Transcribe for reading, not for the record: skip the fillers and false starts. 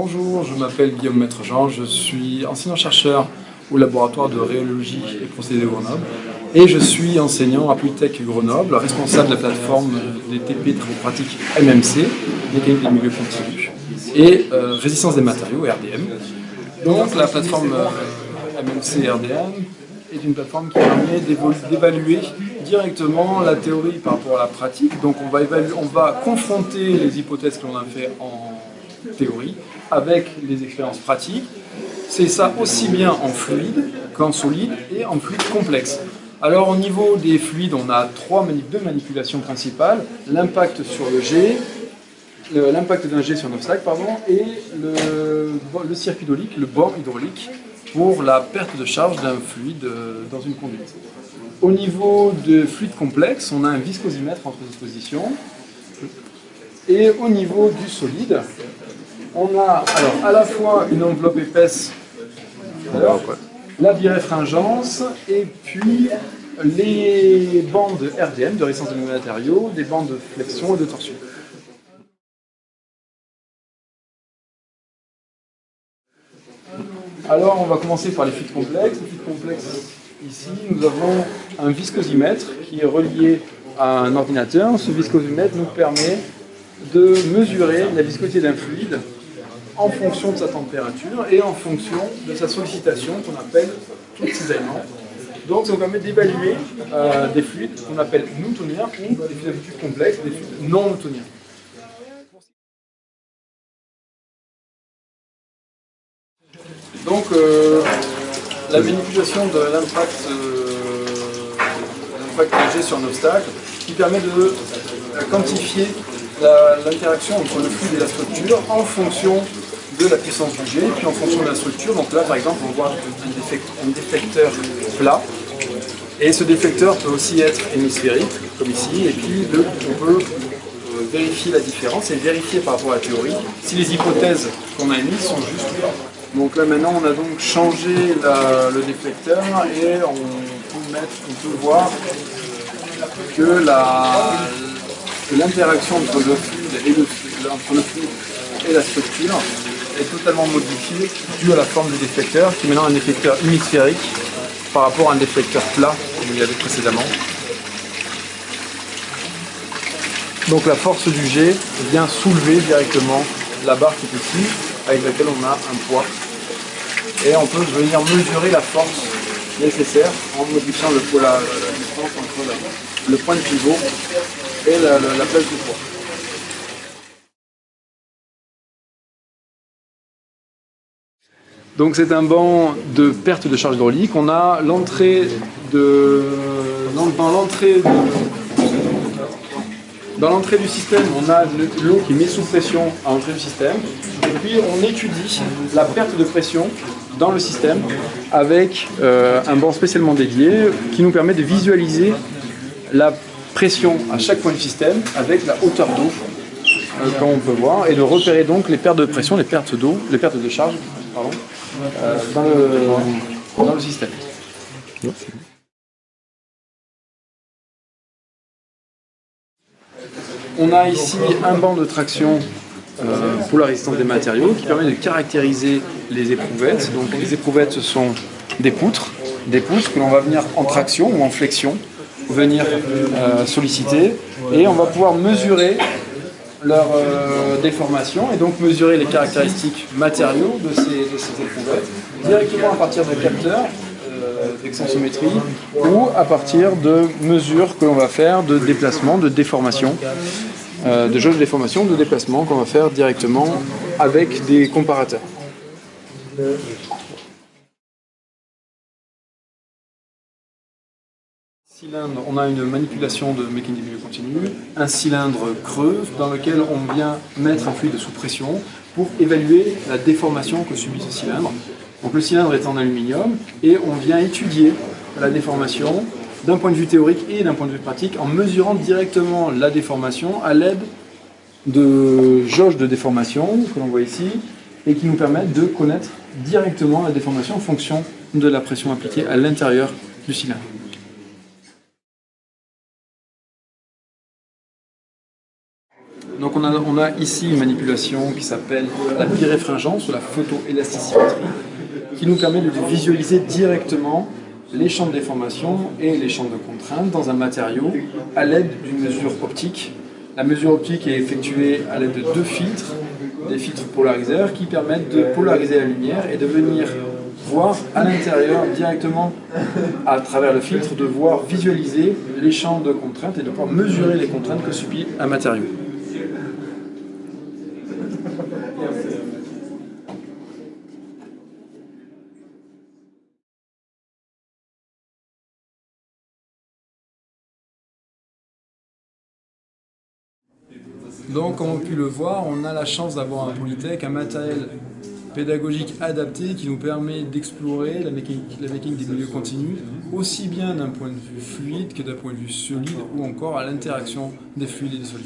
Bonjour, je m'appelle Guillaume Maître-Jean, je suis enseignant-chercheur au laboratoire de rhéologie et procédés de Grenoble et je suis enseignant à Polytech Grenoble, responsable de la plateforme des TP Travaux Pratiques MMC, mécanique des milieux continus, et résistance des matériaux, RDM. Donc la plateforme MMC RDM est une plateforme qui permet d'évaluer directement la théorie par rapport à la pratique. Donc on va confronter les hypothèses que l'on a fait en théorie avec les expériences pratiques. C'est ça aussi bien en fluide qu'en solide et en fluide complexe. Alors au niveau des fluides, on a deux manipulations principales, l'impact sur le jet, l'impact d'un jet sur un obstacle, et le circuit hydraulique, le bord hydraulique, pour la perte de charge d'un fluide dans une conduite. Au niveau de fluide complexe, on a un viscosimètre entre dispositions. Et au niveau du solide, on a alors à la fois une enveloppe épaisse, la biréfringence, et puis les bandes RDM, de résistance des matériaux, des bandes de flexion et de torsion. Alors on va commencer par les fluides complexes. Les fluides complexes, ici nous avons un viscosimètre qui est relié à un ordinateur. Ce viscosimètre nous permet de mesurer la viscosité d'un fluide en fonction de sa température et en fonction de sa sollicitation qu'on appelle taux de cisaillement. Donc ça nous permet d'évaluer des fluides qu'on appelle newtoniens ou des fluides complexes, des fluides non newtoniens. Donc la manipulation de l'impact léger sur un obstacle qui permet de quantifier l'interaction entre le fluide et la structure en fonction de la puissance du jet, puis en fonction de la structure. Donc là par exemple on voit un déflecteur plat, et ce déflecteur peut aussi être hémisphérique comme ici, et puis on peut vérifier la différence et vérifier par rapport à la théorie si les hypothèses qu'on a émises sont justes ou pas. Donc là maintenant on a donc changé le déflecteur et on peut voir que l'interaction entre le fluide et la structure est totalement modifiée due à la forme du déflecteur, qui est maintenant un déflecteur hémisphérique par rapport à un déflecteur plat comme il y avait précédemment. Donc la force du jet vient soulever directement la barre qui est ici, avec laquelle on a un poids. Et on peut venir mesurer la force nécessaire en modifiant la distance entre le point de pivot et la place du poids. Donc c'est un banc de perte de charge hydraulique. On a dans l'entrée du système, on a l'eau qui met sous pression à l'entrée du système. Et puis on étudie la perte de pression dans le système avec un banc spécialement dédié qui nous permet de visualiser la pression à chaque point du système avec la hauteur d'eau, comme on peut voir, et de repérer donc les pertes de pression, les pertes de charge dans le système. On a ici un banc de traction pour la résistance des matériaux qui permet de caractériser les éprouvettes. Donc les éprouvettes, ce sont des poutres que l'on va venir en traction ou en flexion venir solliciter, et on va pouvoir mesurer leur déformation et donc mesurer les caractéristiques matériaux de ces éprouvettes directement à partir de capteurs d'extensométrie ou à partir de mesures que l'on va faire de déplacement, de déformation, de jauge de déformation, de déplacement qu'on va faire directement avec des comparateurs. Cylindre, on a une manipulation de mécanique des milieux continus, un cylindre creux dans lequel on vient mettre un fluide sous pression pour évaluer la déformation que subit ce cylindre. Donc le cylindre est en aluminium et on vient étudier la déformation d'un point de vue théorique et d'un point de vue pratique en mesurant directement la déformation à l'aide de jauges de déformation que l'on voit ici et qui nous permettent de connaître directement la déformation en fonction de la pression appliquée à l'intérieur du cylindre. Donc on a ici une manipulation qui s'appelle la biréfringence ou la photoélasticimétrie, qui nous permet de visualiser directement les champs de déformation et les champs de contrainte dans un matériau à l'aide d'une mesure optique. La mesure optique est effectuée à l'aide de deux filtres, des filtres polariseurs qui permettent de polariser la lumière et de venir voir à l'intérieur directement à travers le filtre, de voir visualiser les champs de contrainte et de pouvoir mesurer les contraintes que subit un matériau. Donc, comme on a pu le voir, on a la chance d'avoir un Polytech, un matériel pédagogique adapté qui nous permet d'explorer la mécanique des milieux continus, aussi bien d'un point de vue fluide que d'un point de vue solide ou encore à l'interaction des fluides et des solides.